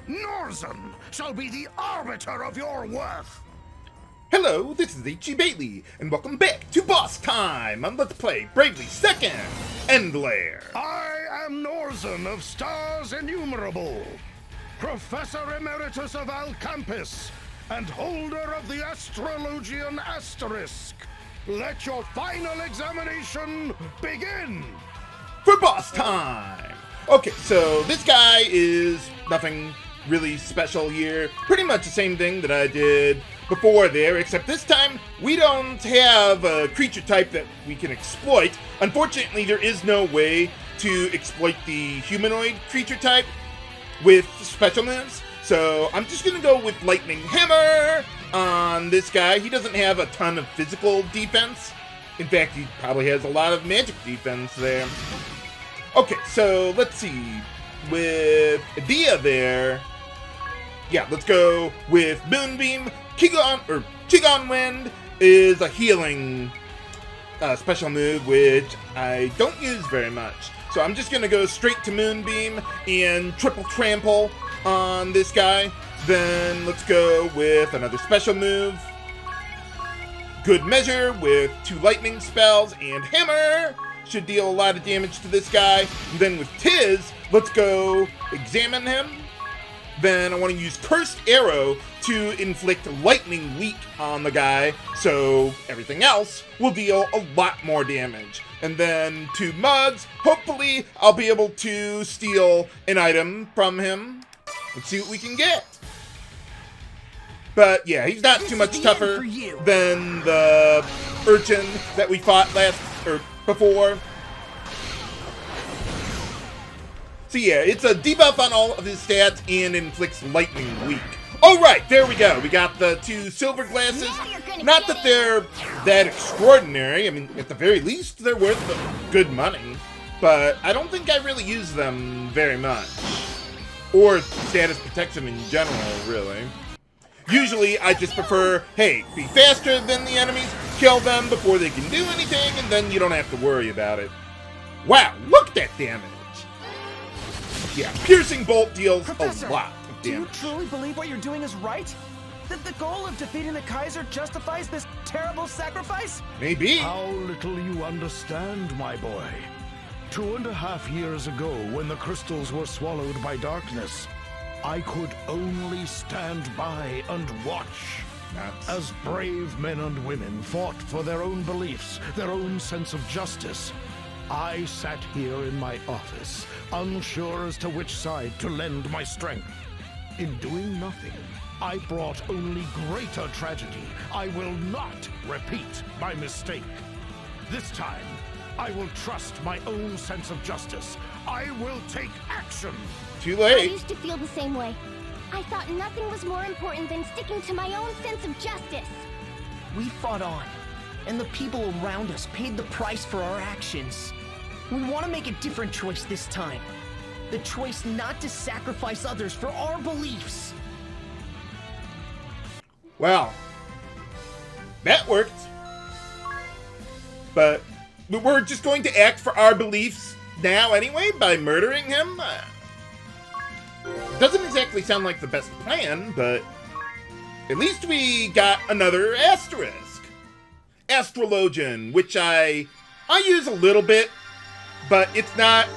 Norzen shall be the arbiter of your worth. Hello, this is H.G. Bailey, and welcome back to Boss Time on Let's Play Bravely 2nd Endlair. I am Norzen of Stars Innumerable, Professor Emeritus of Alcampus, and holder of the Astrologian Asterisk. Let your final examination begin! For Boss Time! Okay, so this guy is nothing really special here. Pretty much the same thing that I did before there, except this time we don't have a creature type that we can exploit. Unfortunately, there is no way to exploit the humanoid creature type with special moves. So I'm just gonna go with Lightning Hammer on this guy. He doesn't have a ton of physical defense. In fact, he probably has a lot of magic defense there. Okay, so let's see. With Edea there, yeah, let's go with Moonbeam. Qigong Wind is a healing special move, which I don't use very much. So I'm just going to go straight to Moonbeam and Triple Trample on this guy. Then let's go with another special move. Good Measure with 2 lightning spells, and Hammer should deal a lot of damage to this guy. And then with Tiz, let's go Examine him. Then I want to use Cursed Arrow to inflict Lightning Leak on the guy, so everything else will deal a lot more damage. And then 2 Mugs. Hopefully, I'll be able to steal an item from him. Let's see what we can get. But yeah, he's not too much tougher than the urchin that we fought before. So yeah, it's a debuff on all of his stats and inflicts lightning weak. Alright, there we go. We got the 2 silver glasses. Not that they're that extraordinary. I mean, at the very least, they're worth good money. But I don't think I really use them very much. Or status protection in general, really. Usually, I just prefer, hey, be faster than the enemies, kill them before they can do anything, and then you don't have to worry about it. Wow, look at that damage! Yeah, Piercing Bolt deals Professor, a lot of damage. Do you truly believe what you're doing is right? That the goal of defeating the Kaiser justifies this terrible sacrifice? Maybe. How little you understand, my boy. 2.5 years ago, when the crystals were swallowed by darkness, I could only stand by and watch. As brave men and women fought for their own beliefs, their own sense of justice, I sat here in my office, unsure as to which side to lend my strength. In doing nothing, I brought only greater tragedy. I will not repeat my mistake. This time, I will trust my own sense of justice. I will take action. Too I late. used to feel the same way. I thought nothing was more important than sticking to my own sense of justice. We fought on, and the people around us paid the price for our actions. We want to make a different choice this time. The choice not to sacrifice others for our beliefs. Well, that worked. But we're just going to act for our beliefs now anyway by murdering him? Doesn't exactly sound like the best plan, but at least we got another asterisk. Astrologian, which I use a little bit, but it's not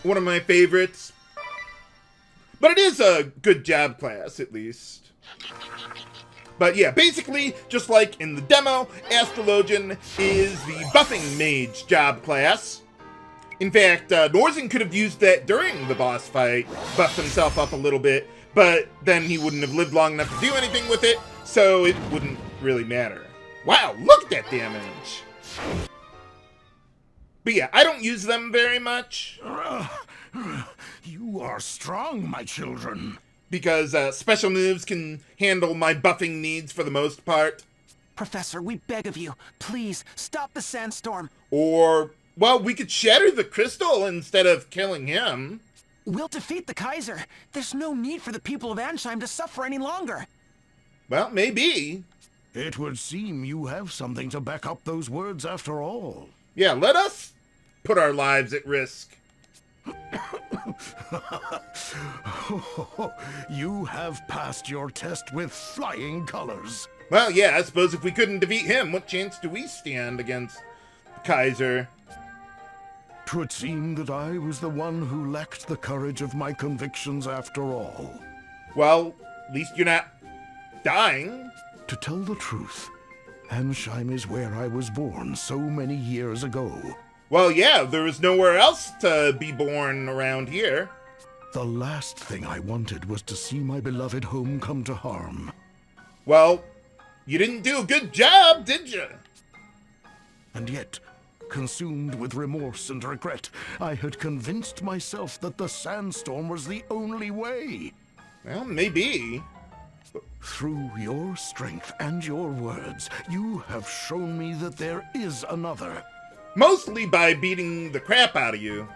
one of my favorites. But it is a good job class, at least. But yeah, basically, just like in the demo, Astrologian is the buffing mage job class. In fact, Norzen could have used that during the boss fight, buffed himself up a little bit, but then he wouldn't have lived long enough to do anything with it, so it wouldn't really matter. Wow, look at that damage! But yeah, I don't use them very much. You are strong, my children. Because special moves can handle my buffing needs for the most part. Professor, we beg of you, please, stop the sandstorm. Or, well, we could shatter the crystal instead of killing him. We'll defeat the Kaiser. There's no need for the people of Ancheim to suffer any longer. Well, maybe. It would seem you have something to back up those words after all. Yeah, let us put our lives at risk. You have passed your test with flying colors. Well, yeah, I suppose if we couldn't defeat him, what chance do we stand against the Kaiser? 'Twould seem that I was the one who lacked the courage of my convictions after all. Well, at least you're not dying. To tell the truth, Ancheim is where I was born so many years ago. Well, yeah, there was nowhere else to be born around here. The last thing I wanted was to see my beloved home come to harm. Well, you didn't do a good job, did you? And yet, consumed with remorse and regret, I had convinced myself that the sandstorm was the only way. Well, maybe. Through your strength and your words, you have shown me that there is another. Mostly by beating the crap out of you.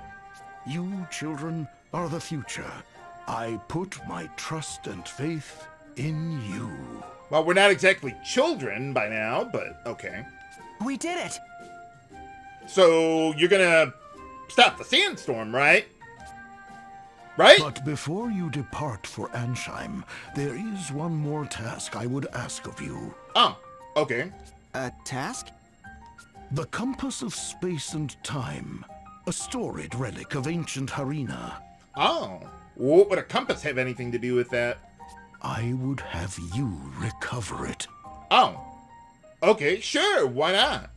You children are the future. I put my trust and faith in you. Well, we're not exactly children by now, but okay. We did it! So, you're gonna stop the sandstorm, right? Right? But before you depart for Ancheim, there is one more task I would ask of you. Oh, okay. A task? The Compass of Space and Time, a storied relic of ancient Harina. Oh, what would a compass have anything to do with that? I would have you recover it. Oh, okay, sure, why not?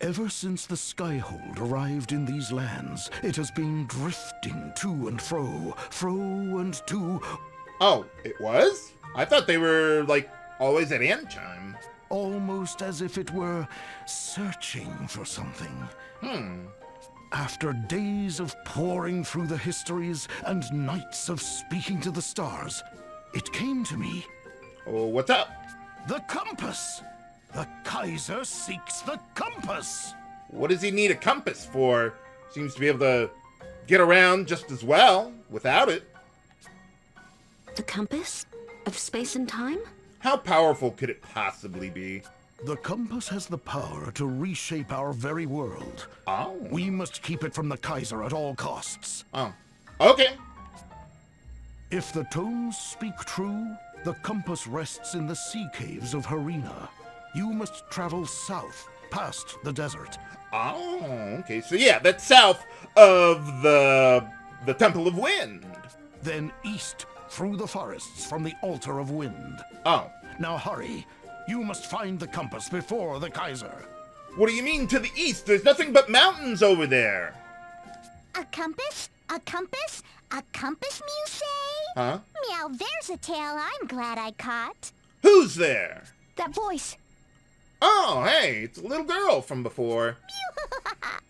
Ever since the Skyhold arrived in these lands, it has been drifting to and fro and to. Oh, it was? I thought they were, like, always at Ancheim. Almost as if it were searching for something. After days of poring through the histories and nights of speaking to the stars, it came to me. Oh, what's up? The compass! The Kaiser seeks the compass! What does he need a compass for? Seems to be able to get around just as well without it. The compass? Of space and time? How powerful could it possibly be? The compass has the power to reshape our very world. Oh. We must keep it from the Kaiser at all costs. Oh. Okay. If the tones speak true, the compass rests in the sea caves of Harina. You must travel south, past the desert. Oh, okay. So yeah, that's south of the Temple of Wind. Then east, through the forests from the Altar of Wind. Oh. Now hurry. You must find the compass before the Kaiser. What do you mean to the east? There's nothing but mountains over there. A compass? A compass? A compass, Mew say? Huh? Meow, there's a tale I'm glad I caught. Who's there? That voice. Oh, hey, it's a little girl from before.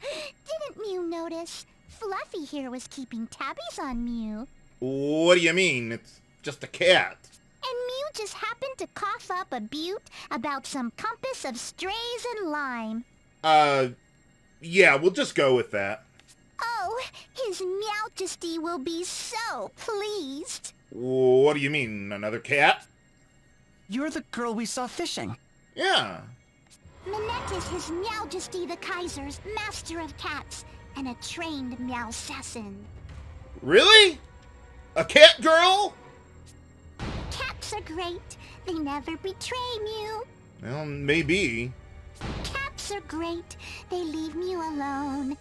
Didn't Mew notice? Fluffy here was keeping tabbies on Mew. What do you mean? It's just a cat. And Mew just happened to cough up a butte about some compass of strays and lime. Yeah, we'll just go with that. Oh, His Majesty will be so pleased. What do you mean, another cat? You're the girl we saw fishing. Yeah. Minette is His Majesty the Kaiser's master of cats and a trained meow assassin. Really? A cat girl? Cats are great. They never betray Mew. Well, maybe. Cats are great. They leave Mew alone.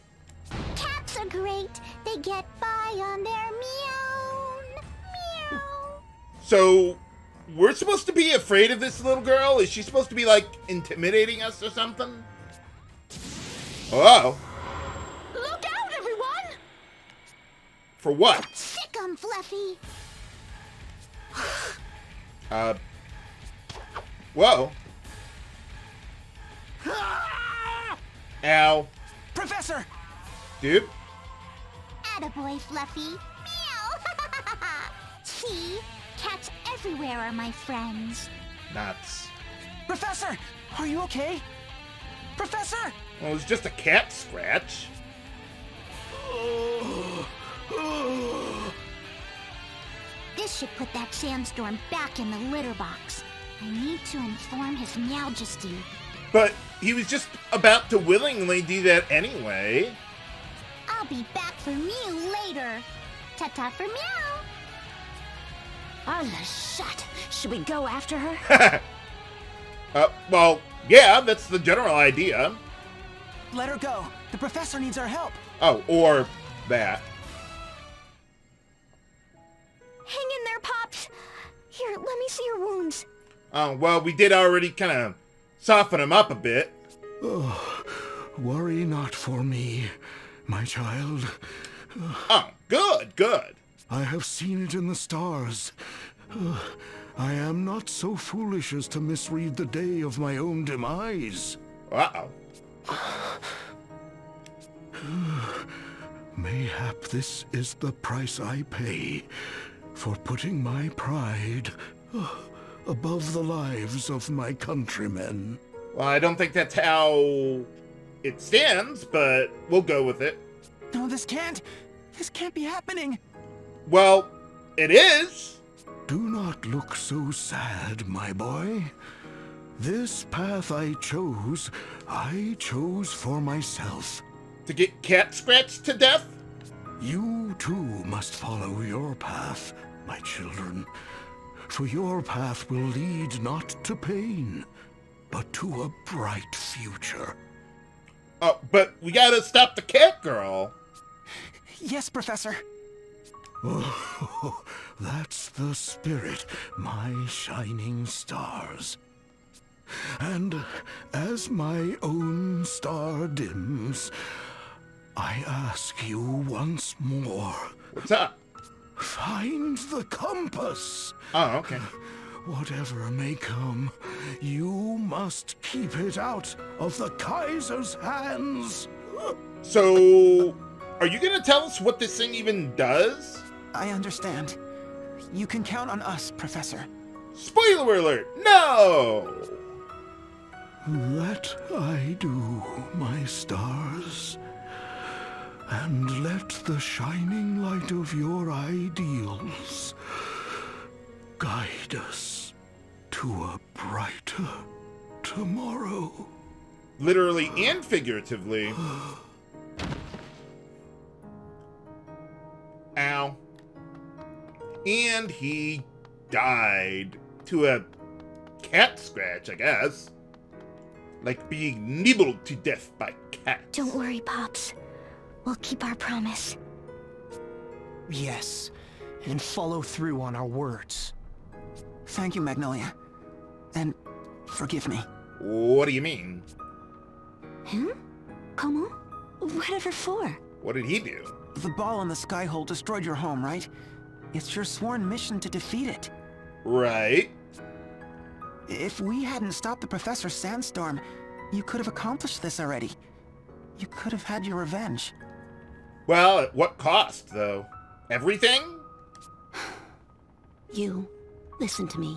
Cats are great. They get by on their meow. Meow. So, we're supposed to be afraid of this little girl? Is she supposed to be, like, intimidating us or something? Oh. Look out, everyone! For what? Sick 'em, Fluffy. Whoa. Ow. Professor! Dude. Attaboy, Fluffy. Meow. See? Cats everywhere are my friends. Nuts. Professor! Are you okay? Professor! Well, it was just a cat scratch. This should put that sandstorm back in the litter box. I need to inform His Majesty. But he was just about to willingly do that anyway. I'll be back for Mew later. Ta-ta for Meow. Oh, the shut. Should we go after her? Well, yeah, that's the general idea. Let her go. The professor needs our help. Oh, or that. Hang in there, Pops. Here, let me see your wounds. Oh, well, we did already kind of soften him up a bit. Oh, worry not for me, my child. Oh, good, good. I have seen it in the stars. I am not so foolish as to misread the day of my own demise. Uh-oh. Mayhap this is the price I pay for putting my pride above the lives of my countrymen. Well, I don't think that's how it stands, but we'll go with it. No, this can't be happening. Well, it is. Do not look so sad, my boy. This path I chose for myself. To get cat scratched to death? You too must follow your path, my children. For your path will lead not to pain, but to a bright future. Oh, but we gotta stop the cat girl. Yes, Professor. Oh, that's the spirit, my shining stars. And as my own star dims, I ask you once more. What's up? Find the compass. Oh, okay. Whatever may come, you must keep it out of the Kaiser's hands. So, are you gonna tell us what this thing even does? I understand. You can count on us, Professor. Spoiler alert! No! That I do, my stars. And let the shining light of your ideals guide us to a brighter tomorrow. Literally and figuratively. Ow. And he died to a cat scratch, I guess. Like being nibbled to death by cats. Don't worry, Pops. We'll keep our promise. Yes, and follow through on our words. Thank you, Magnolia. And forgive me. What do you mean? Huh? Comment? Whatever for? What did he do? The ball in the sky hole destroyed your home, right? It's your sworn mission to defeat it. Right. If we hadn't stopped the Professor's sandstorm, you could have accomplished this already. You could have had your revenge. Well, at what cost, though? Everything? You, listen to me.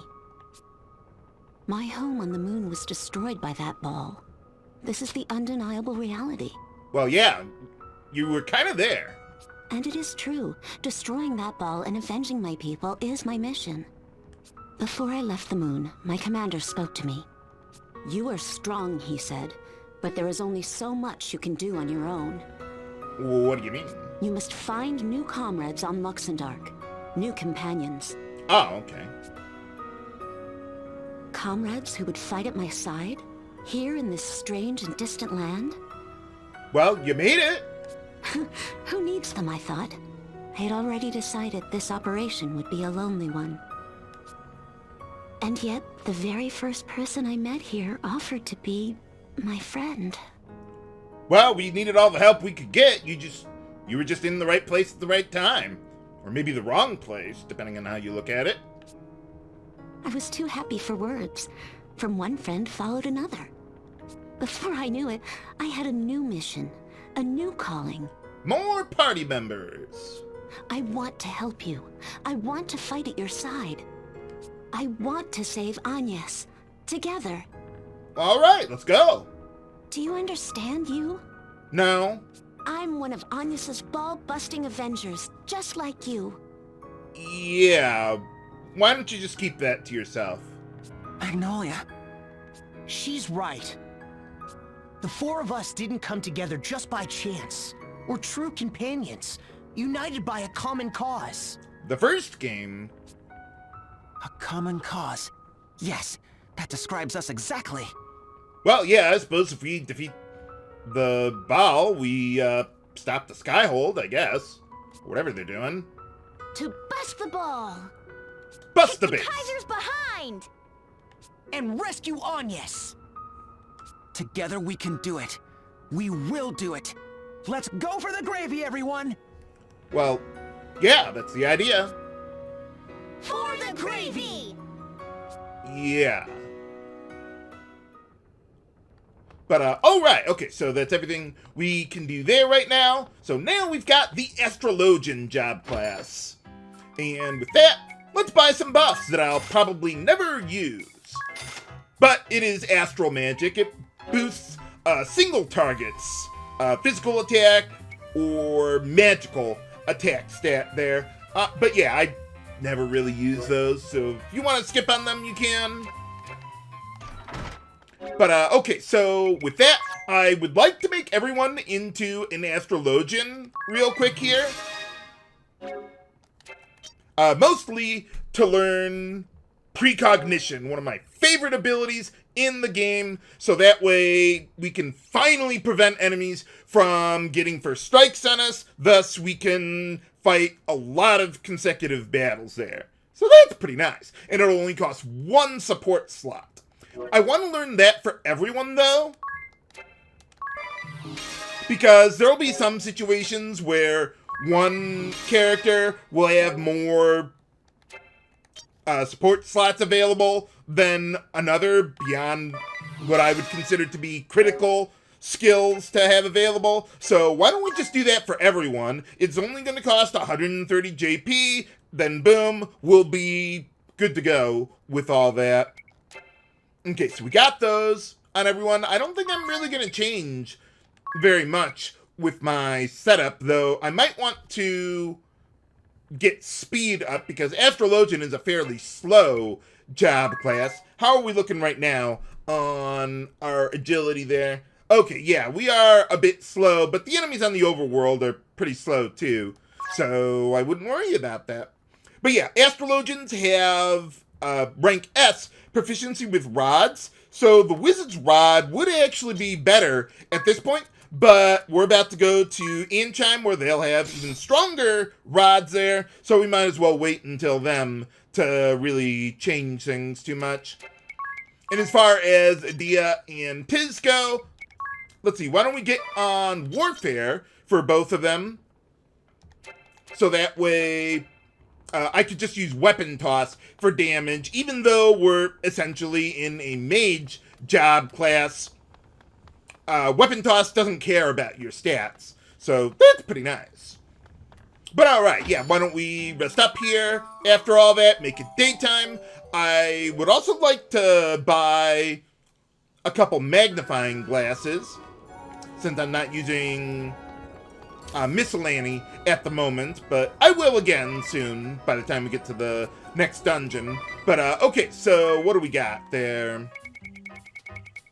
My home on the moon was destroyed by that ball. This is the undeniable reality. Well, yeah. You were kind of there. And it is true. Destroying that ball and avenging my people is my mission. Before I left the moon, my commander spoke to me. You are strong, he said, but there is only so much you can do on your own. What do you mean? You must find new comrades on Luxembourg. New companions. Oh, okay. Comrades who would fight at my side? Here in this strange and distant land? Well, you made it. Who needs them, I thought. I had already decided this operation would be a lonely one. And yet, the very first person I met here offered to be my friend. Well, we needed all the help we could get. You were just in the right place at the right time. Or maybe the wrong place, depending on how you look at it. I was too happy for words. From one friend followed another. Before I knew it, I had a new mission, a new calling. More party members. I want to help you. I want to fight at your side. I want to save Agnes. Together. All right, let's go. Do you understand, you? No. I'm one of Agnes's ball-busting Avengers, just like you. Yeah. Why don't you just keep that to yourself? Magnolia. She's right. The four of us didn't come together just by chance. We're true companions, united by a common cause. The first game... A common cause. Yes, that describes us exactly. Well, yeah, I suppose if we defeat the Bow, we, stop the Skyhold, I guess. Whatever they're doing. To bust the ball. Bust the The base! Kaiser's behind. And rescue Agnes! Together we can do it. We will do it. Let's go for the gravy, everyone! Well, yeah, that's the idea. For the gravy. Yeah. But, oh right, okay, so that's everything we can do there right now. So now we've got the Astrologian job class. And with that, let's buy some buffs that I'll probably never use. But it is astral magic. It boosts single targets, physical attack, or magical attack stat there. But yeah, I never really use those, so if you want to skip on them, you can. But, okay, so with that, I would like to make everyone into an Astrologian real quick here. Mostly to learn precognition, one of my favorite abilities in the game, so that way we can finally prevent enemies from getting first strikes on us, thus we can fight a lot of consecutive battles there. So that's pretty nice, and it'll only cost 1 support slot. I want to learn that for everyone, though, because there'll be some situations where one character will have more support slots available than another beyond what I would consider to be critical skills to have available. So why don't we just do that for everyone? It's only going to cost 130 JP, then boom, we'll be good to go with all that. Okay, so we got those on everyone. I don't think I'm really going to change very much with my setup, though I might want to get speed up because Astrologian is a fairly slow job class. How are we looking right now on our agility there? Okay, yeah, we are a bit slow, but the enemies on the overworld are pretty slow too, so I wouldn't worry about that. But yeah, Astrologians have rank S proficiency with rods, so the Wizard's Rod would actually be better at this point, but we're about to go to Ancheim where they'll have even stronger rods there, so we might as well wait until them to really change things too much. And as far as Edea and Tiz go, let's see, why don't we get on Warfare for both of them, so that way I could just use Weapon Toss for damage, even though we're essentially in a mage job class. Weapon Toss doesn't care about your stats, so that's pretty nice. But alright, yeah, why don't we rest up here after all that, make it daytime. I would also like to buy a couple magnifying glasses, since I'm not using miscellany at the moment, but I will again soon by the time we get to the next dungeon. But okay, so what do we got there?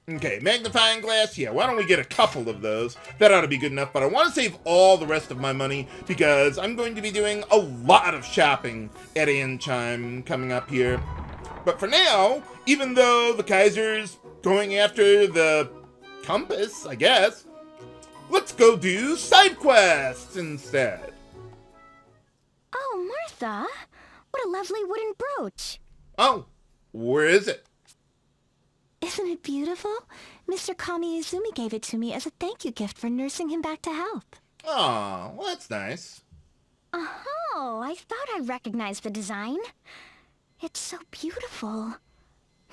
Okay, magnifying glass, yeah, why don't we get a couple of those? That ought to be good enough, but I want to save all the rest of my money because I'm going to be doing a lot of shopping at Ancheim coming up here. But for now, even though the Kaiser's going after the compass, I guess, let's go do side quests instead. Oh, Martha, what a lovely wooden brooch. Oh, where is it? Isn't it beautiful? Mr. Kami Izumi gave it to me as a thank you gift for nursing him back to health. Oh, well, that's nice. Oh, I thought I recognized the design. It's so beautiful.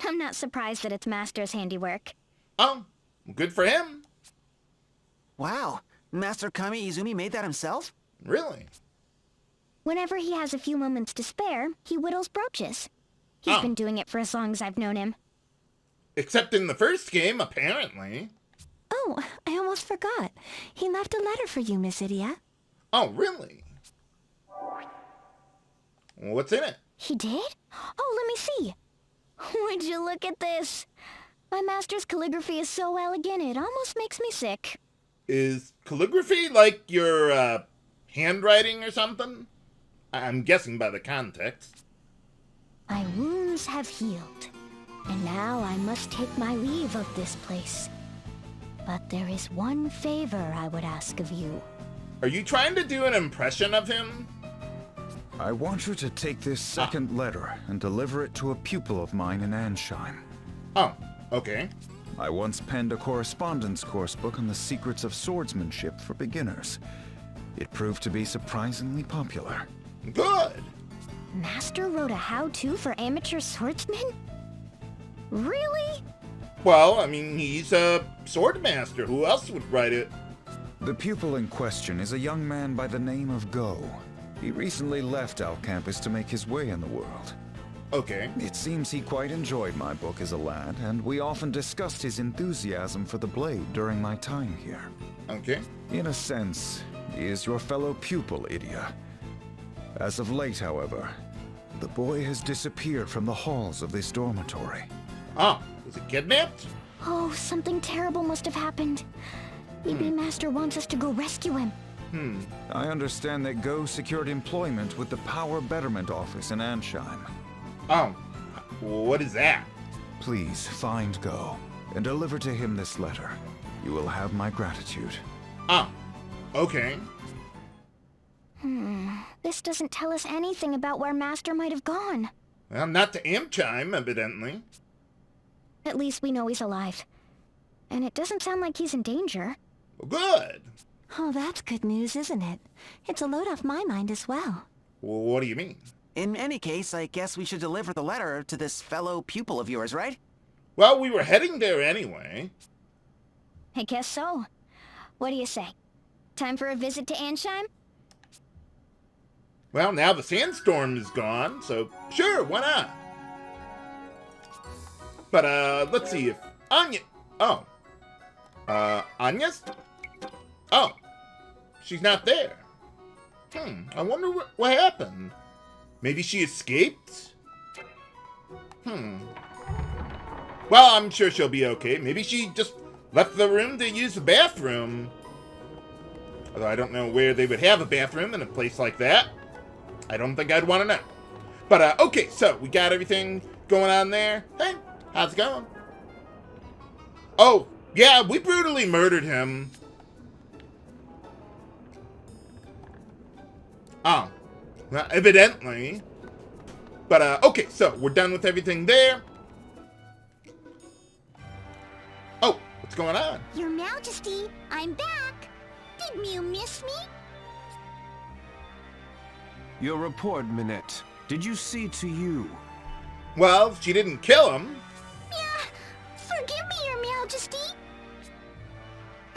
I'm not surprised that it's Master's handiwork. Oh, good for him. Wow, Master Kami Izumi made that himself? Really? Whenever he has a few moments to spare, he whittles brooches. He's been doing it for as long as I've known him. Except in the first game, apparently. Oh, I almost forgot. He left a letter for you, Miss Edea. Oh, really? Well, what's in it? He did? Oh, let me see. Would you look at this? My master's calligraphy is so elegant, it almost makes me sick. Is calligraphy like your handwriting or something? I'm guessing by the context. My wounds have healed, and now I must take my leave of this place. But there is one favor I would ask of you. Are you trying to do an impression of him? I want you to take this second letter and deliver it to a pupil of mine in Ancheim. Oh, okay. I once penned a correspondence course book on the secrets of swordsmanship for beginners. It proved to be surprisingly popular. Good. Master wrote a how-to for amateur swordsmen? Really? Well, I mean, he's a sword master. Who else would write it? The pupil in question is a young man by the name of Go. He recently left our campus to make his way in the world. Okay. It seems he quite enjoyed my book as a lad, and we often discussed his enthusiasm for the blade during my time here. Okay. In a sense, he is your fellow pupil, Edea. As of late, however, the boy has disappeared from the halls of this dormitory. Oh, was he kidnapped? Oh, something terrible must have happened. Maybe Master wants us to go rescue him. I understand that Go secured employment with the Power Betterment Office in Ancheim. Oh, what is that? Please find Go and deliver to him this letter. You will have my gratitude. Oh, okay. This doesn't tell us anything about where Master might have gone. Well, not to Ancheim, evidently. At least we know he's alive. And it doesn't sound like he's in danger. Well, good. Oh, that's good news, isn't it? It's a load off my mind as well. Well, what do you mean? In any case, I guess we should deliver the letter to this fellow pupil of yours, right? Well, we were heading there anyway. I guess so. What do you say? Time for a visit to Ancheim? Well, now the sandstorm is gone, so sure, why not? But, let's see if Anya... Oh. Anya's? Oh. She's not there. I wonder what happened. Maybe she escaped? Well, I'm sure she'll be okay. Maybe she just left the room to use the bathroom. Although I don't know where they would have a bathroom in a place like that. I don't think I'd want to know. But, okay, so we got everything going on there. Hey, how's it going? Oh, yeah, we brutally murdered him. Oh, well, evidently. But, okay, so we're done with everything there. Oh, what's going on? Your Majesty, I'm back. Didn't you miss me? Your report, Minette. Did you see to you? Well, she didn't kill him. Yeah, forgive me, Your Majesty.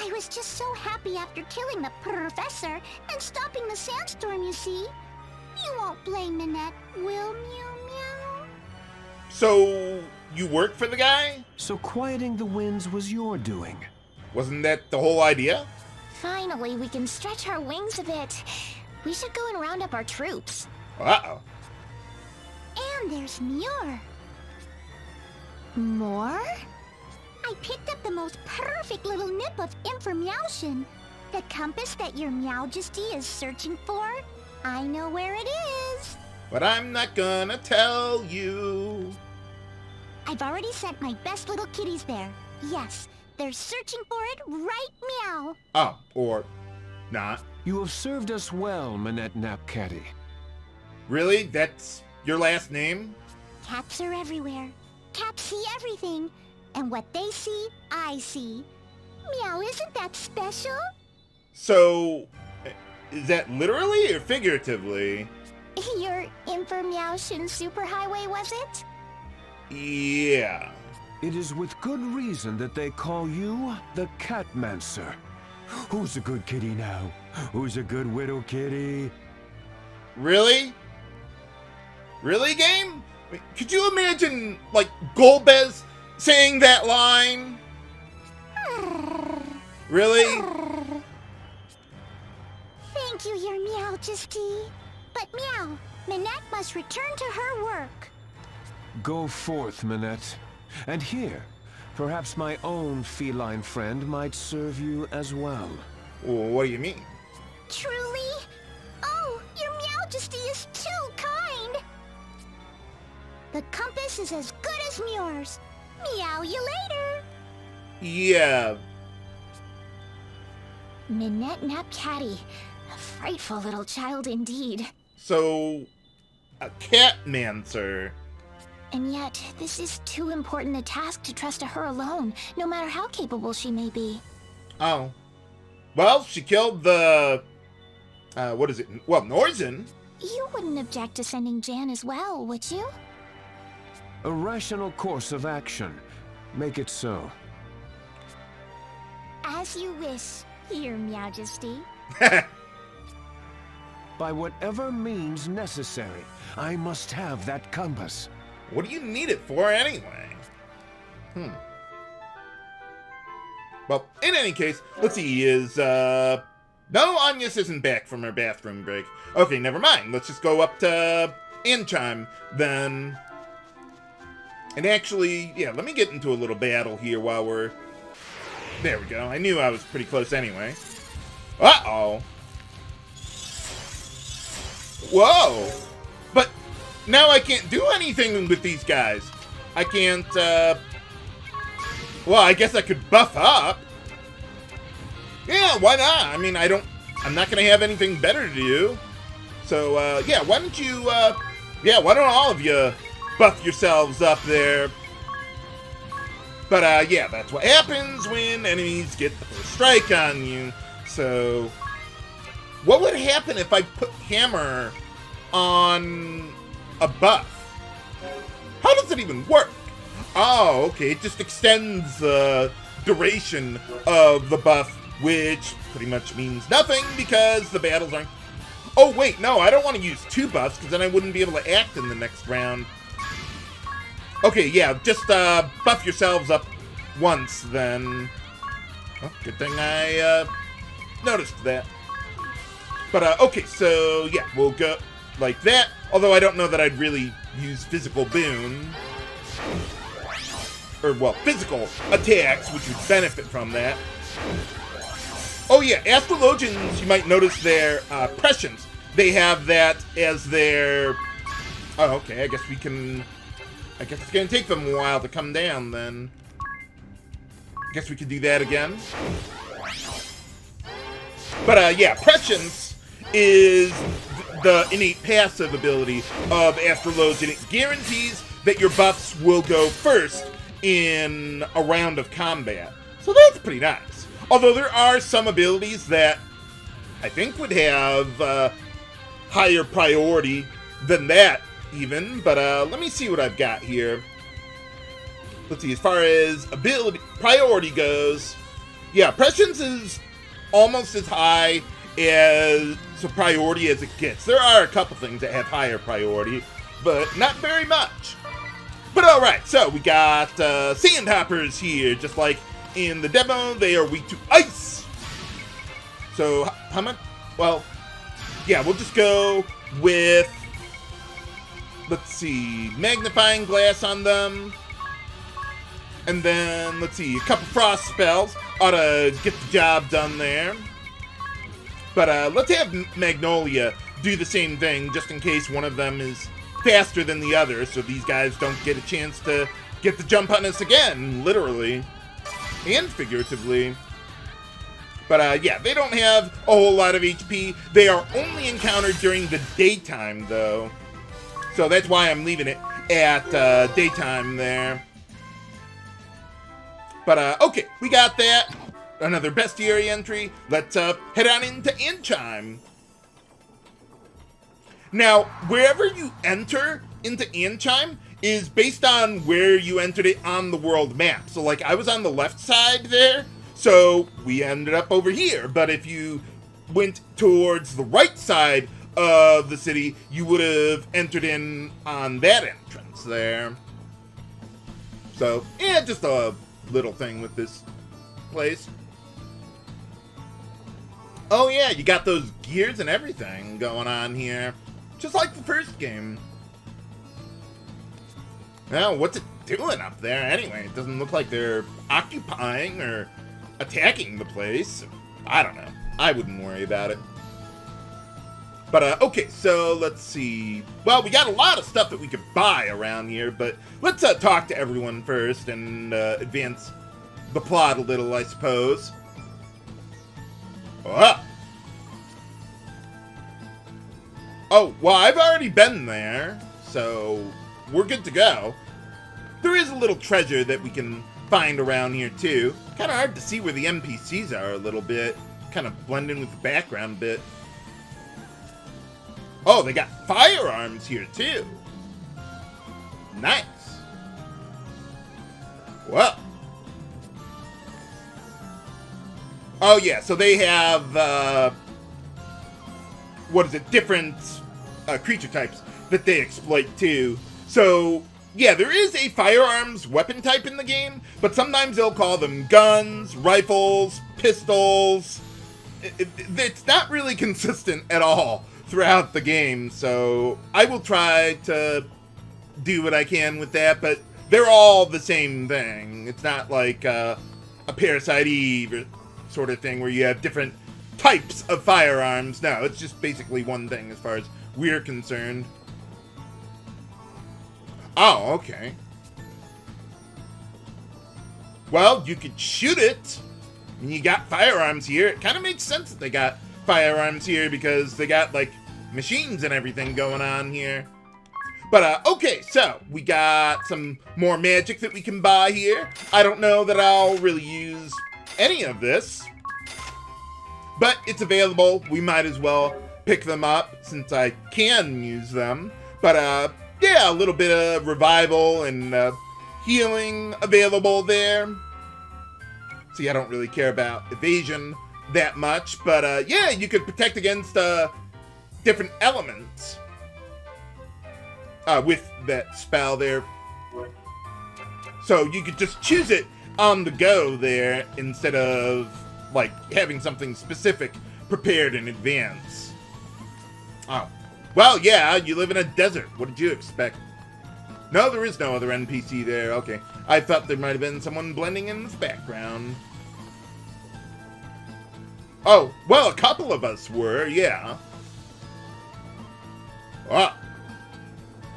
I was just so happy after killing the Professor and stopping the sandstorm, you see. You won't blame Minette, will Mew Meow? So, you work for the guy? So quieting the winds was your doing. Wasn't that the whole idea? Finally, we can stretch our wings a bit. We should go and round up our troops. Uh-oh. And there's Muir. More? I picked up the most perfect little nip of information. The compass that your Majesty is searching for. I know where it is. But I'm not gonna tell you. I've already sent my best little kitties there. Yes, they're searching for it right meow. Oh, or not. You have served us well, Minette Napcatty. Really? That's your last name? Cats are everywhere. Cats see everything. And what they see, I see. Meow, isn't that special? So, is that literally or figuratively? Your information superhighway, was it? Yeah. It is with good reason that they call you the Catmancer. Who's a good kitty now? Who's a good widow kitty? Really? Really, game? Wait, could you imagine, like, Golbez saying that line? Really? Thank you, Your Majesty. But Meow, Minette must return to her work. Go forth, Minette. And here, Perhaps my own feline friend might serve you as well. Well, what do you mean? Truly? Oh, your Majesty is too kind! The compass is as good as yours. Meow you later! Yeah. Minette Nap Catty. A frightful little child indeed. So, a catmancer. And yet, this is too important a task to trust to her alone, no matter how capable she may be. Oh. Well, she killed the... what is it? Well, Norzen. You wouldn't object to sending Jan as well, would you? A rational course of action. Make it so. As you wish, Your Majesty. By whatever means necessary, I must have that compass. What do you need it for anyway? Well, in any case, let's see, no, Agnes isn't back from her bathroom break. Okay, never mind. Let's just go up to Ancheim, then. And actually, yeah, let me get into a little battle here while we're... There we go. I knew I was pretty close anyway. Uh-oh. Whoa! But now I can't do anything with these guys. I can't, well, I guess I could buff up. Yeah, why not? I mean, I'm not gonna have anything better to do. So, yeah, why don't you, yeah, why don't all of you buff yourselves up there? But, yeah, that's what happens when enemies get the first strike on you. So, what would happen if I put Hammer on a buff? How does it even work? Oh, okay, it just extends the duration of the buff, which pretty much means nothing because the battles aren't... Oh, wait, no, I don't want to use 2 buffs because then I wouldn't be able to act in the next round. Okay, yeah, just buff yourselves up once, then. Oh, good thing I noticed that. But, okay, so, yeah, we'll go like that. Although I don't know that I'd really use physical Boon. Or, well, physical attacks, which would benefit from that. Oh, yeah, Astrologians, you might notice their prescience. They have that as their... Oh, okay, I guess we can... I guess it's going to take them a while to come down, then. I guess we could do that again. But, yeah, prescience is the innate passive ability of Astrologian. It guarantees that your buffs will go first in a round of combat. So that's pretty nice. Although there are some abilities that I think would have higher priority than that, even. But let me see what I've got here. Let's see, as far as ability priority goes, yeah, prescience is almost as high as a priority as it gets. There are a couple things that have higher priority, but not very much. But alright, so we got sandhoppers here, just like in the demo. They are weak to ice. So, how much? Well, yeah, we'll just go with, let's see, magnifying glass on them. And then, let's see, a couple frost spells ought to get the job done there. But let's have Magnolia do the same thing, just in case one of them is faster than the other, so these guys don't get a chance to get the jump on us again, literally and figuratively. But yeah, they don't have a whole lot of HP. They are only encountered during the daytime, though. So that's why I'm leaving it at daytime there. But okay, we got that. Another bestiary entry. Let's head on into Ancheim. Now, wherever you enter into Ancheim is based on where you entered it on the world map. So, like, I was on the left side there, so we ended up over here. But if you went towards the right side of the city, you would have entered in on that entrance there. So, yeah, just a little thing with this place. Oh yeah, you got those gears and everything going on here. Just like the first game. Well, what's it doing up there anyway? It doesn't look like they're occupying or attacking the place. I don't know. I wouldn't worry about it. But, okay, so let's see. Well, we got a lot of stuff that we could buy around here, but let's talk to everyone first and advance the plot a little, I suppose. Oh, well, I've already been there, so we're good to go. There is a little treasure that we can find around here, too. Kind of hard to see where the NPCs are a little bit. Kind of blend in with the background a bit. Oh, they got firearms here, too. Nice. Well. Oh, yeah, so they have, what is it, different creature types that they exploit, too. So, yeah, there is a firearms weapon type in the game, but sometimes they'll call them guns, rifles, pistols. It's not really consistent at all throughout the game, so I will try to do what I can with that, but they're all the same thing. It's not like a Parasite Eve sort of thing where you have different types of firearms. No, it's just basically one thing as far as we're concerned. Oh, okay. Well, you could shoot it, and you got firearms here. It kind of makes sense that they got firearms here because they got, like, machines and everything going on here. But, okay, so we got some more magic that we can buy here. I don't know that I'll really use any of this, but it's available. We might as well pick them up since I can use them. But, yeah, a little bit of revival and healing available there. See, I don't really care about evasion that much, but, yeah, you could protect against different elements with that spell there. So you could just choose it on the go there instead of, like, having something specific prepared in advance. Oh. Well, yeah, you live in a desert. What did you expect? No, there is no other NPC there. Okay. I thought there might have been someone blending in the background. Oh, well, a couple of us were, yeah. Ah.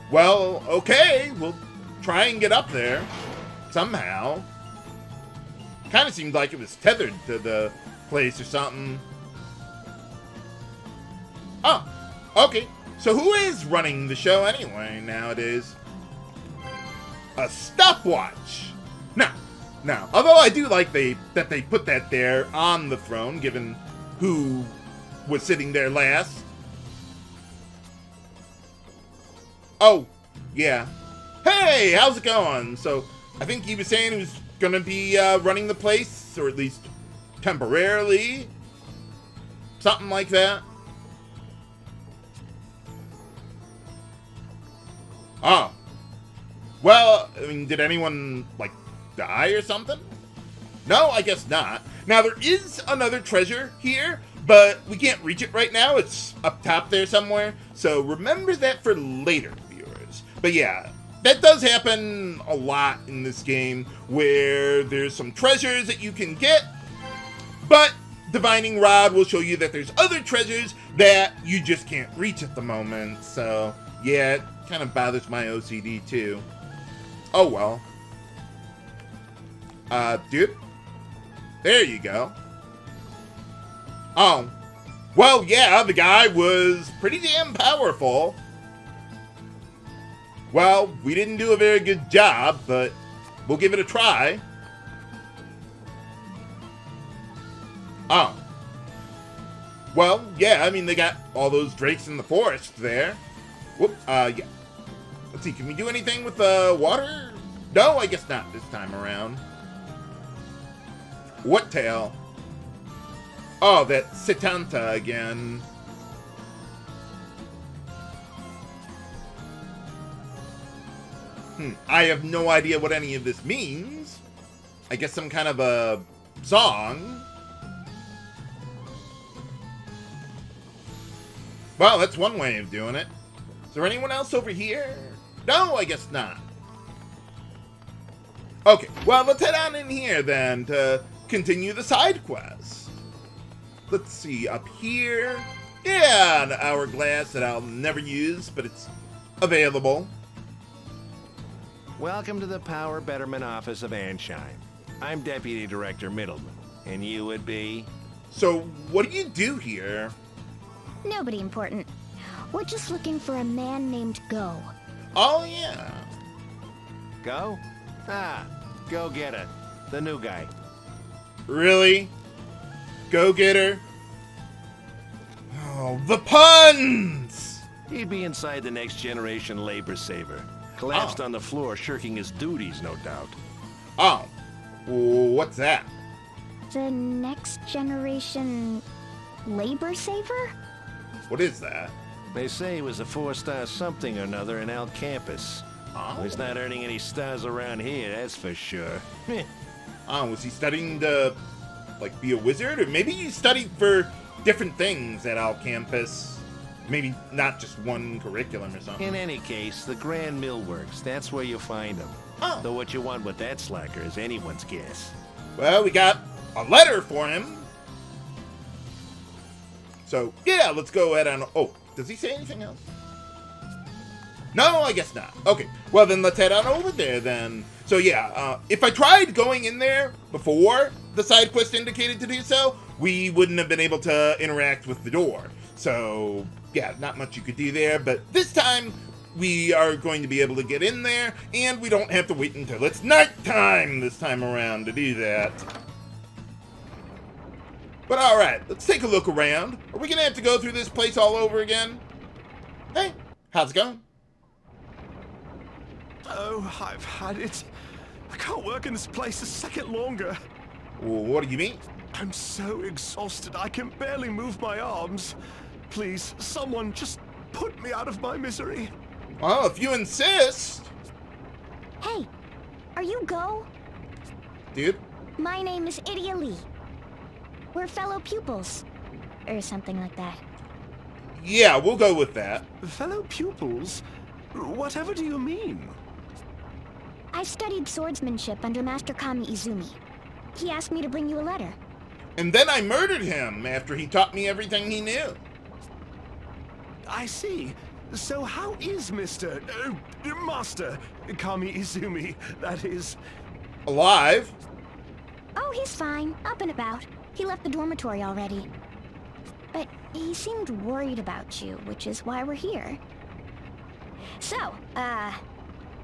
Well, okay, we'll try and get up there somehow. Kind of seemed like it was tethered to the place or something. Oh, okay. So who is running the show anyway nowadays? A stopwatch. Now, although I do like that they put that there on the throne, given who was sitting there last. Oh, yeah. Hey, how's it going? So, I think he was saying he was gonna be running the place, or at least temporarily. Something like that. Oh. Well, I mean, did anyone, like, die or something? No, I guess not. Now, there is another treasure here, but we can't reach it right now. It's up top there somewhere. So remember that for later, viewers. But yeah, that does happen a lot in this game, where there's some treasures that you can get, but Divining Rod will show you that there's other treasures that you just can't reach at the moment. So yeah, it kind of bothers my OCD too. Oh well. Dude. There you go. Oh. Well, yeah, the guy was pretty damn powerful. Well, we didn't do a very good job, but we'll give it a try. Oh. Well, yeah, I mean, they got all those drakes in the forest there. Whoop, yeah. Let's see, can we do anything with the water? No, I guess not this time around. What tail? Oh, that Setanta again. I have no idea what any of this means. I guess some kind of a song. Well, that's one way of doing it. Is there anyone else over here? No, I guess not. Okay, well, let's head on in here then to continue the side quest. Let's see, up here. Yeah, an hourglass that I'll never use, but it's available. Welcome to the Power Betterment Office of Ancheim. I'm Deputy Director Middleman, and you would be? So, what do you do here? Nobody important. We're just looking for a man named Go. Oh, yeah. Go? Ah, Go Getter, the new guy. Really? Go-getter? Oh, the puns! He'd be inside the next generation labor saver. Collapsed on the floor, shirking his duties, no doubt. Oh, what's that? The next generation labor saver? What is that? They say he was a 4-star something or another in Al Campus. Oh. He's not earning any stars around here, that's for sure. Oh, was he studying to, like, be a wizard? Or maybe he studied for different things at Al Campus. Maybe not just one curriculum or something. In any case, the Grand Mill Works, that's where you find him. Oh. Though what you want with that slacker is anyone's guess. Well, we got a letter for him. So, yeah, let's go ahead on... Oh, does he say anything else? No, I guess not. Okay, well then let's head on over there then. So yeah, if I tried going in there before the side quest indicated to do so, we wouldn't have been able to interact with the door. So yeah, not much you could do there, but this time we are going to be able to get in there, and we don't have to wait until it's nighttime this time around to do that. But alright, let's take a look around. Are we gonna have to go through this place all over again? Hey, how's it going? Oh, I've had it. I can't work in this place a second longer. Well, what do you mean? I'm so exhausted I can barely move my arms. Please, someone just put me out of my misery. Well, if you insist. Hey, are you Go? Dude? My name is Edea Lee. We're fellow pupils. Or something like that. Yeah, we'll go with that. Fellow pupils? Whatever do you mean? I studied swordsmanship under Master Kami Izumi. He asked me to bring you a letter. And then I murdered him after he taught me everything he knew. I see. So how is Master Kami Izumi, that is? Alive? Oh, he's fine. Up and about. He left the dormitory already. But he seemed worried about you, which is why we're here. So,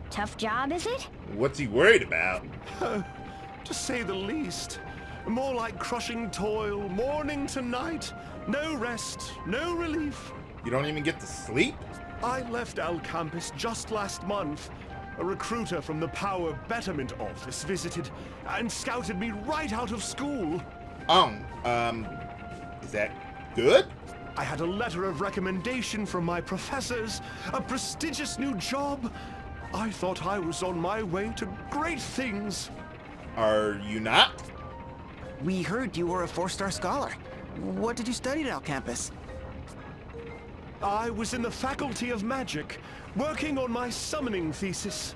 tough job, is it? What's he worried about? To say the least. More like crushing toil, morning to night. No rest, no relief. You don't even get to sleep? I left Al Campus just last month. A recruiter from the Power Betterment Office visited and scouted me right out of school. Oh, is that good? I had a letter of recommendation from my professors, a prestigious new job. I thought I was on my way to great things. Are you not? We heard you were a 4-star scholar. What did you study at Al Campus? I was in the Faculty of Magic, working on my summoning thesis.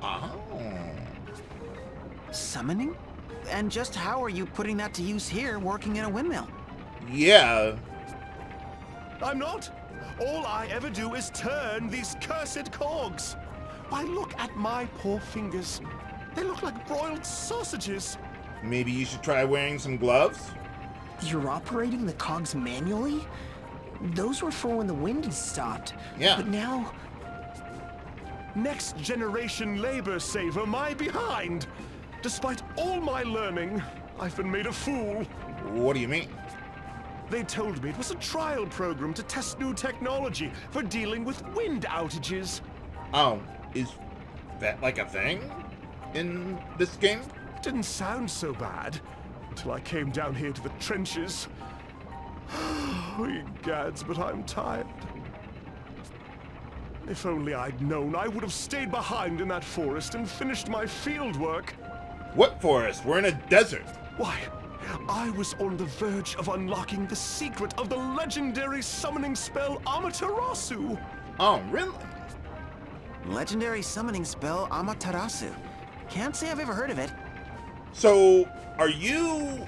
Oh. Summoning? And just how are you putting that to use here, working in a windmill? Yeah. I'm not. All I ever do is turn these cursed cogs. Why, look at my poor fingers. They look like broiled sausages. Maybe you should try wearing some gloves? You're operating the cogs manually? Those were for when the wind had stopped. Yeah. But now... Next generation labor saver my behind. Despite all my learning, I've been made a fool. What do you mean? They told me it was a trial program to test new technology for dealing with wind outages. Oh, is that like a thing in this game? Didn't sound so bad until I came down here to the trenches. Oh, ye gads, but I'm tired. If only I'd known, I would have stayed behind in that forest and finished my field work. What forest? We're in a desert. Why, I was on the verge of unlocking the secret of the legendary summoning spell Amaterasu. Oh, really? Legendary summoning spell Amaterasu. Can't say I've ever heard of it. So, are you,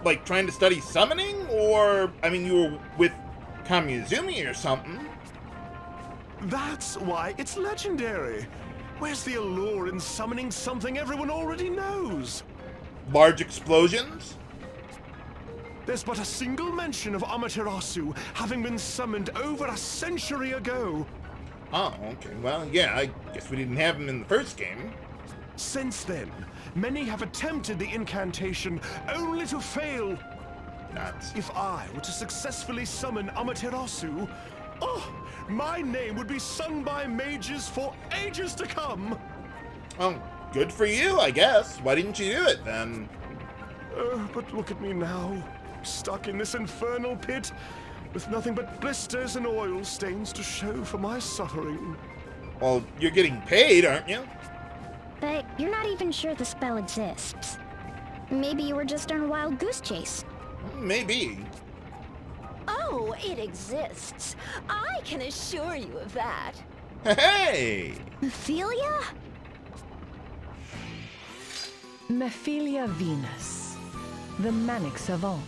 like, trying to study summoning? Or, I mean, you were with Kamizumi or something? That's why it's legendary. Where's the allure in summoning something everyone already knows? Large explosions? There's but a single mention of Amaterasu having been summoned over a century ago. Oh, okay. Well, yeah, I guess we didn't have him in the first game. Since then, many have attempted the incantation only to fail. Nuts. If I were to successfully summon Amaterasu, oh, my name would be sung by mages for ages to come. Oh, good for you, I guess. Why didn't you do it then? But look at me now, stuck in this infernal pit, with nothing but blisters and oil stains to show for my suffering. Well, you're getting paid, aren't you? But you're not even sure the spell exists. Maybe you were just on a wild goose chase. Maybe. Oh, it exists. I can assure you of that. Hey! Ophelia? Mythril Venus, the manic savant,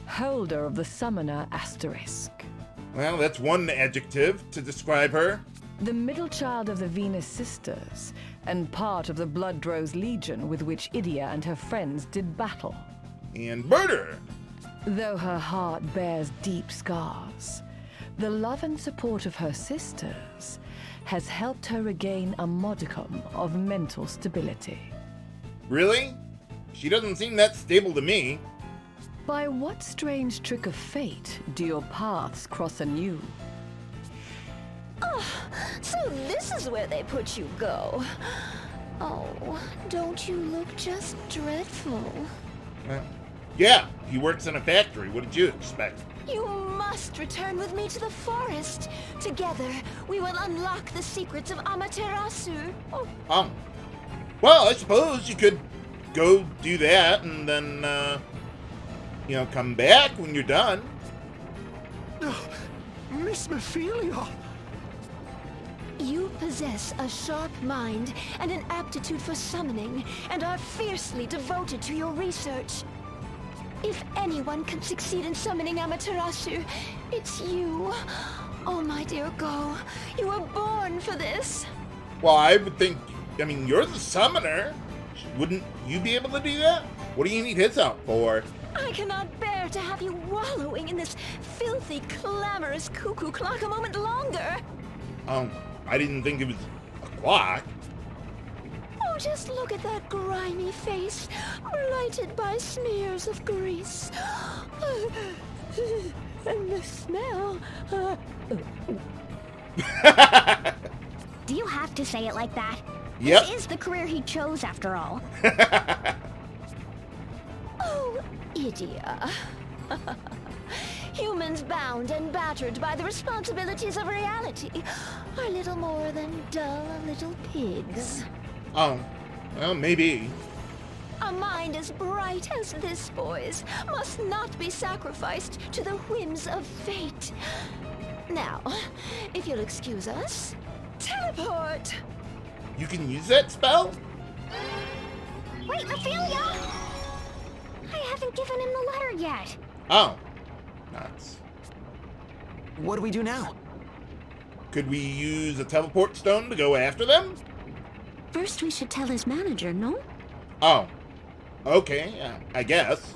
holder of the summoner asterisk. Well, that's one adjective to describe her. The middle child of the Venus sisters, and part of the Blood Rose Legion with which Edea and her friends did battle. And murder! Though her heart bears deep scars, the love and support of her sisters has helped her regain a modicum of mental stability. Really? She doesn't seem that stable to me. By what strange trick of fate do your paths cross anew? Oh, so this is where they put you, Go. Oh, don't you look just dreadful? Yeah, he works in a factory. What did you expect? You must return with me to the forest. Together, we will unlock the secrets of Amaterasu. Oh. Well, I suppose you could go do that and then, come back when you're done. Miss Mythril! You possess a sharp mind and an aptitude for summoning, and are fiercely devoted to your research. If anyone can succeed in summoning Amaterasu, it's you. Oh, my dear Go, you were born for this. Well, I would think, you're the summoner. Wouldn't you be able to do that? What do you need his help for? I cannot bear to have you wallowing in this filthy, clamorous cuckoo clock a moment longer. I didn't think it was a clock. Oh, just look at that grimy face, blighted by smears of grease. And the smell. Do you have to say it like that? Yep. This is the career he chose, after all. Oh, Edea. Humans bound and battered by the responsibilities of reality are little more than dull little pigs. Oh, well, maybe. A mind as bright as this boy's must not be sacrificed to the whims of fate. Now, if you'll excuse us, teleport! You can use that spell? Wait, Ophelia! I haven't given him the letter yet. Oh. Nuts. What do we do now? Could we use a teleport stone to go after them? First we should tell his manager, no? Oh. Okay, I guess.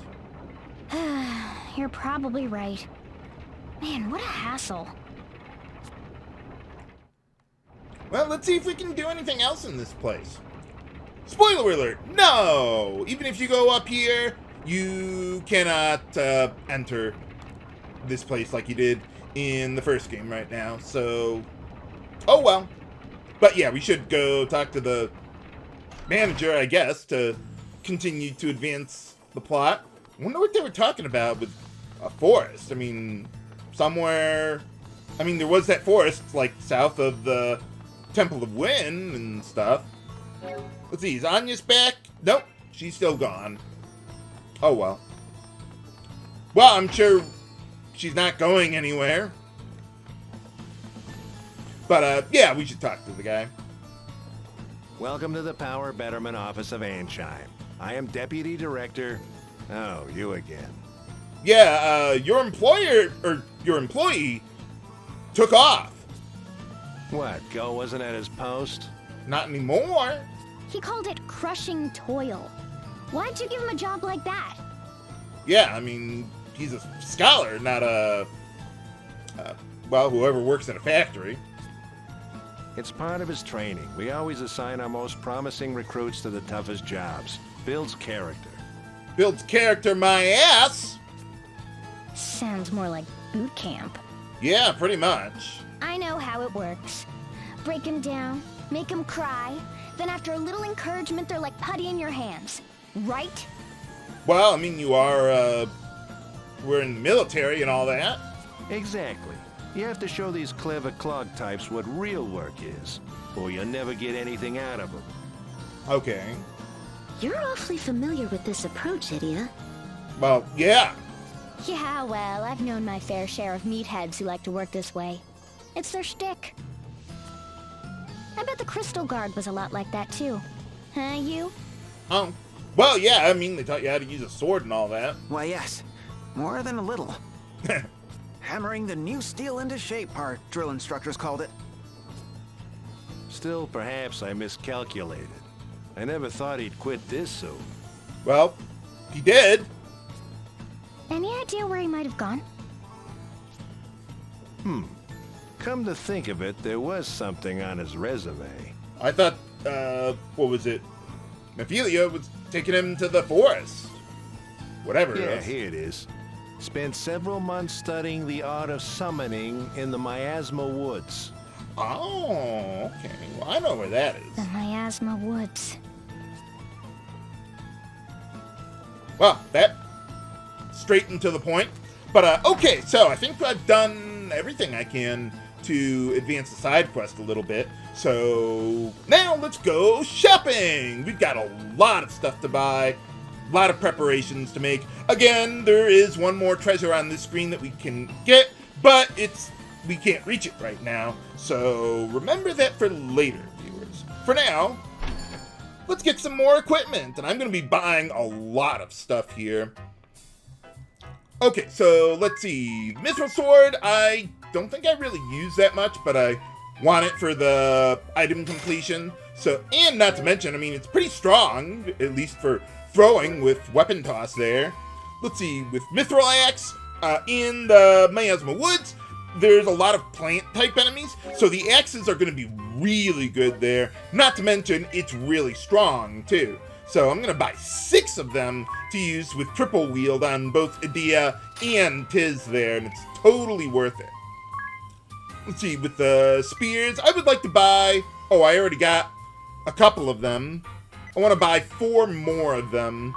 You're probably right. Man, what a hassle. Well, let's see if we can do anything else in this place. Spoiler alert! No! Even if you go up here, you cannot enter this place like you did in the first game right now. So, oh well. But yeah, we should go talk to the manager, I guess, to continue to advance the plot. I wonder what they were talking about with a forest. Somewhere... there was that forest, like, south of the Temple of Wind and stuff. Let's see, is Anya's back? Nope, she's still gone. Oh well. Well, I'm sure she's not going anywhere. But, yeah, we should talk to the guy. Welcome to the Power Betterment Office of Ancheim. I am Deputy Director... Oh, you again. Yeah, your employer, or your employee, took off. What, Go wasn't at his post? Not anymore. He called it crushing toil. Why'd you give him a job like that? Yeah, I mean, he's a scholar, not a... well, whoever works in a factory. It's part of his training. We always assign our most promising recruits to the toughest jobs. Builds character. Builds character, my ass! Sounds more like boot camp. Yeah, pretty much. I know how it works. Break him down, make him cry, then after a little encouragement, they're like putty in your hands. Right? Well, I mean, you are, we're in the military and all that. Exactly. You have to show these clever clog types what real work is, or you'll never get anything out of them. Okay. You're awfully familiar with this approach, Edea. Well, yeah. Yeah, well, I've known my fair share of meatheads who like to work this way. It's their shtick. I bet the Crystal Guard was a lot like that, too. Huh, you? Oh. Well, yeah, I mean, they taught you how to use a sword and all that. Why, yes. More than a little. Hammering the new steel into shape, our drill instructors called it. Still, perhaps I miscalculated. I never thought he'd quit this soon. Well, he did. Any idea where he might have gone? Come to think of it, there was something on his resume. I thought, what was it? Ophelia was taking him to the forest. Whatever it Yeah, is. here it is. Spent several months studying the art of summoning in the Miasma Woods. Oh, okay. Well, I know where that is. The Miasma Woods. Well, that straight and to the point. But, okay, so I think I've done everything I can to advance the side quest a little bit. So now let's go shopping. We've got a lot of stuff to buy, a lot of preparations to make. Again, there is one more treasure on this screen that we can get, but we can't reach it right now. So remember that for later, viewers. For now, let's get some more equipment, and I'm going to be buying a lot of stuff here. Okay, so let's see. Mythril Sword, I don't think I really use that much, but I want it for the item completion. So, and not to mention, I mean, it's pretty strong, at least for throwing with weapon toss there. Let's see, with Mythril Axe, in the Miasma Woods, there's a lot of plant-type enemies, so the axes are going to be really good there. Not to mention, it's really strong, too. So I'm going to buy 6 of them to use with triple wield on both Edea and Tiz there, and it's totally worth it. Let's see, with the spears, I would like to buy... Oh, I already got a couple of them. I want to buy 4 more of them.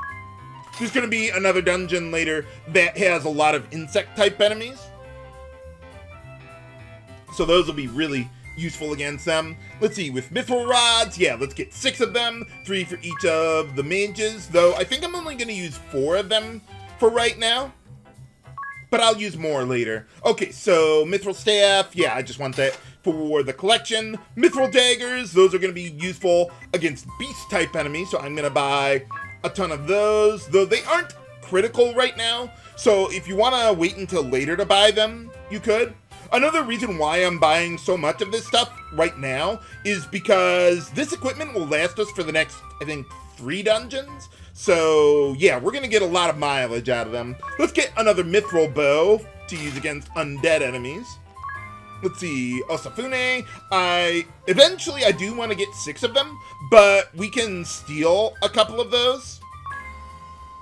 There's going to be another dungeon later that has a lot of insect-type enemies. So those will be really useful against them. Let's see, with Mythril Rods, yeah, let's get 6 of them, 3 for each of the mages, though I think I'm only going to use 4 of them for right now, but I'll use more later. Okay, so Mythril Staff, yeah, I just want that for the collection. Mythril Daggers, those are going to be useful against beast-type enemies, so I'm going to buy a ton of those, though they aren't critical right now, so if you want to wait until later to buy them, you could. Another reason why I'm buying so much of this stuff right now is because this equipment will last us for the next, I think, 3 dungeons. So, yeah, we're going to get a lot of mileage out of them. Let's get another Mythril Bow to use against undead enemies. Let's see, Osafune. Eventually, I do want to get 6 of them, but we can steal a couple of those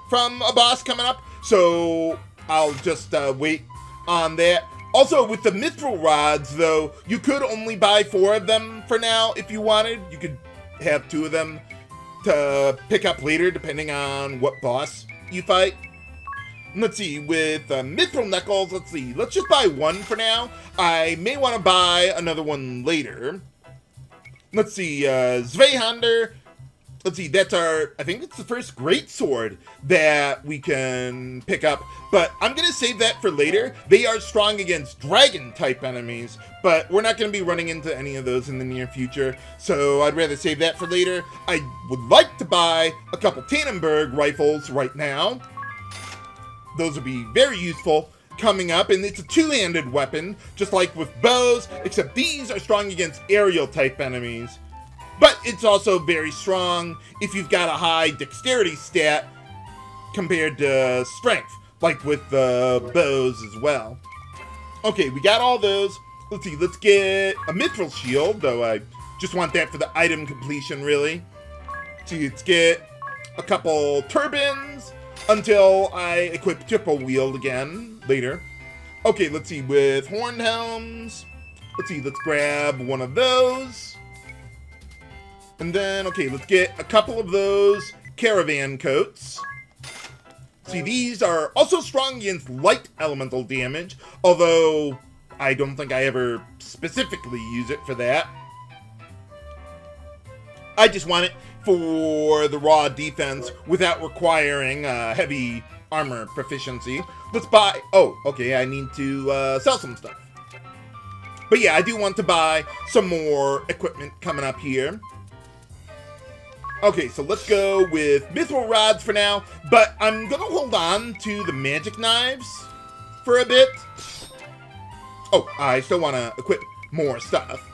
from a boss coming up. So, I'll just wait on that. Also, with the Mythril Rods, though, you could only buy 4 of them for now if you wanted. You could have 2 of them to pick up later, depending on what boss you fight. Let's see, with Mythril Knuckles, let's see. Let's just buy 1 for now. I may want to buy another one later. Let's see, Zweihander. let's see, that's I think that's the first great sword that we can pick up, but I'm going to save that for later. They are strong against dragon-type enemies, but we're not going to be running into any of those in the near future, so I'd rather save that for later. I would like to buy a couple Tannenberg rifles right now. Those would be very useful coming up, and it's a two-handed weapon, just like with bows, except these are strong against aerial-type enemies. But it's also very strong if you've got a high dexterity stat compared to strength, like with the bows as well. Okay, we got all those. Let's see, let's get a Mythril shield, though I just want that for the item completion, really. See, let's get a couple turbans until I equip triple wield again later. Okay, let's see, with horned helms. Let's see, let's grab one of those. And then, okay, let's get a couple of those Caravan coats. See, these are also strong against light elemental damage, although I don't think I ever specifically use it for that. I just want it for the raw defense without requiring heavy armor proficiency. Let's buy... Oh, okay, I need to sell some stuff. But yeah, I do want to buy some more equipment coming up here. Okay, so let's go with Mythril rods for now, but I'm going to hold on to the magic knives for a bit. Oh, I still want to equip more stuff.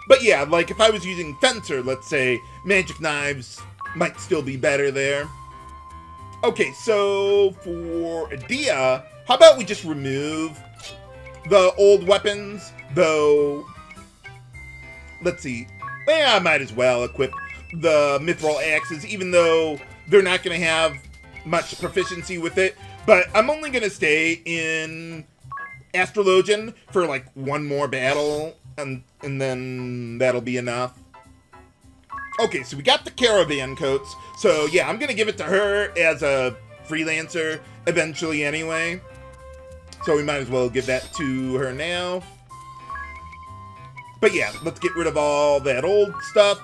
But yeah, like if I was using Fencer, let's say, magic knives might still be better there. Okay, so for Edea, how about we just remove the old weapons, though, let's see, I might as well equip the Mythril axes, even though they're not going to have much proficiency with it, but I'm only going to stay in Astrologian for like one more battle, and then that'll be enough. Okay, so we got the Caravan coats, so yeah, I'm going to give it to her as a freelancer eventually anyway, so we might as well give that to her now. But yeah, let's get rid of all that old stuff.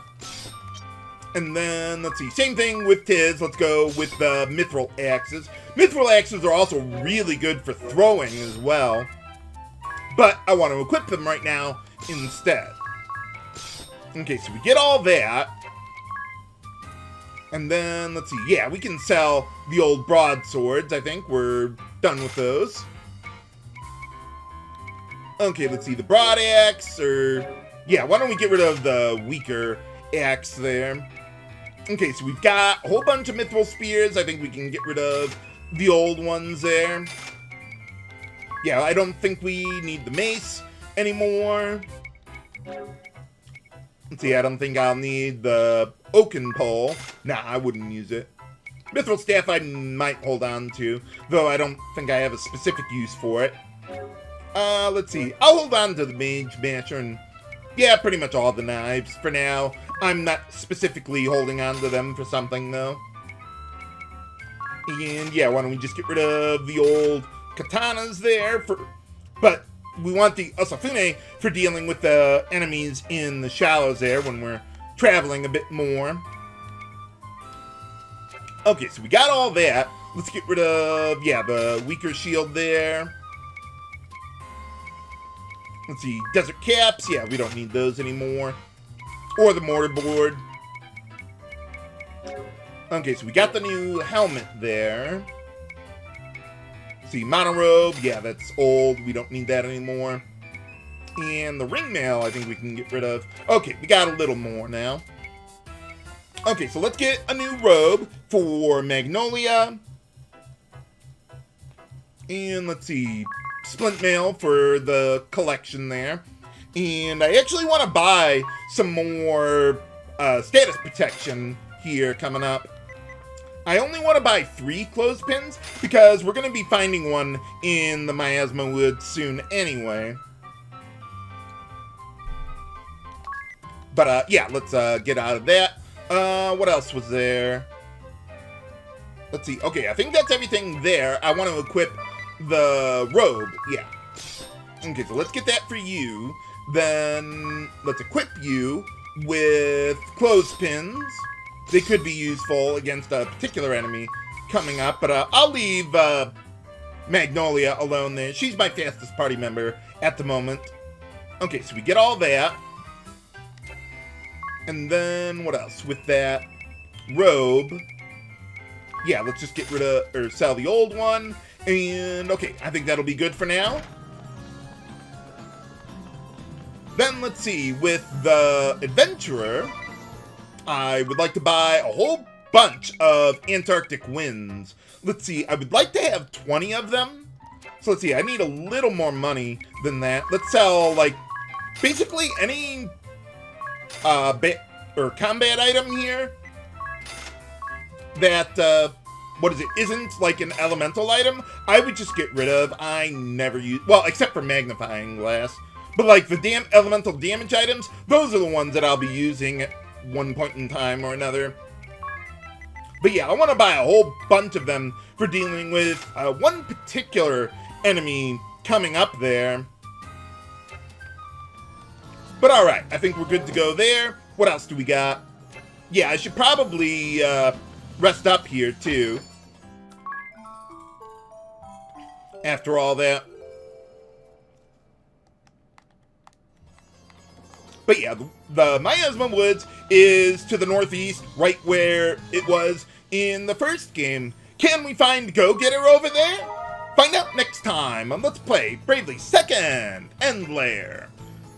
And then, let's see, same thing with Tiz. Let's go with the Mythril axes. Mythril axes are also really good for throwing as well. But I want to equip them right now instead. Okay, so we get all that. And then, let's see, yeah, we can sell the old broadswords. I think we're done with those. Okay, let's see, the broad axe, or... Yeah, why don't we get rid of the weaker axe there. Okay, so we've got a whole bunch of Mythril spears. I think we can get rid of the old ones there. Yeah, I don't think we need the mace anymore. Let's see, I don't think I'll need the oaken pole. Nah, I wouldn't use it. Mythril staff I might hold on to, though I don't think I have a specific use for it. Let's see. I'll hold on to the mage masher and, yeah, pretty much all the knives for now. I'm not specifically holding on to them for something, though. And, yeah, why don't we just get rid of the old katanas there but we want the Osafune for dealing with the enemies in the shallows there when we're traveling a bit more. Okay, so we got all that. Let's get rid of, yeah, the weaker shield there. Let's see, desert caps. Yeah, we don't need those anymore. Or the mortarboard. Okay, so we got the new helmet there. See, monorobe. Yeah, that's old. We don't need that anymore. And the ringmail, I think we can get rid of. Okay, we got a little more now. Okay, so let's get a new robe for Magnolia. And let's see, splint mail for the collection there. And I actually want to buy some more status protection here coming up. I only want to buy 3 clothespins because we're going to be finding one in the Miasma Woods soon anyway. But yeah, let's get out of that. What else was there? Let's see. Okay, I think that's everything there. I want to equip the robe. Yeah. Okay, so let's get that for you. Then let's equip you with clothespins. they could be useful against a particular enemy coming up, but I'll leave Magnolia alone there. She's my fastest party member at the moment. Okay, so we get all that. And then, what else? With that robe, yeah, let's just get rid of, or sell the old one. And, okay, I think that'll be good for now. Then, let's see, with the Adventurer, I would like to buy a whole bunch of Antarctic winds. Let's see, I would like to have 20 of them. So let's see, I need a little more money than that. Let's sell, like, basically any combat item here that, isn't like an elemental item, I would just get rid of. I never use, well, except for magnifying glass. But like the elemental damage items, those are the ones that I'll be using at one point in time or another. But yeah, I want to buy a whole bunch of them for dealing with one particular enemy coming up there. But alright, I think we're good to go there. What else do we got? Yeah, I should probably rest up here too. After all that. But yeah, the Miasma Woods is to the northeast, right where it was in the first game. Can we find Go-Getter over there? Find out next time on Let's Play Bravely 2nd End Lair.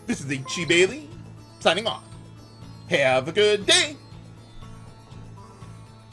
This is H.C. Bailey, signing off. Have a good day.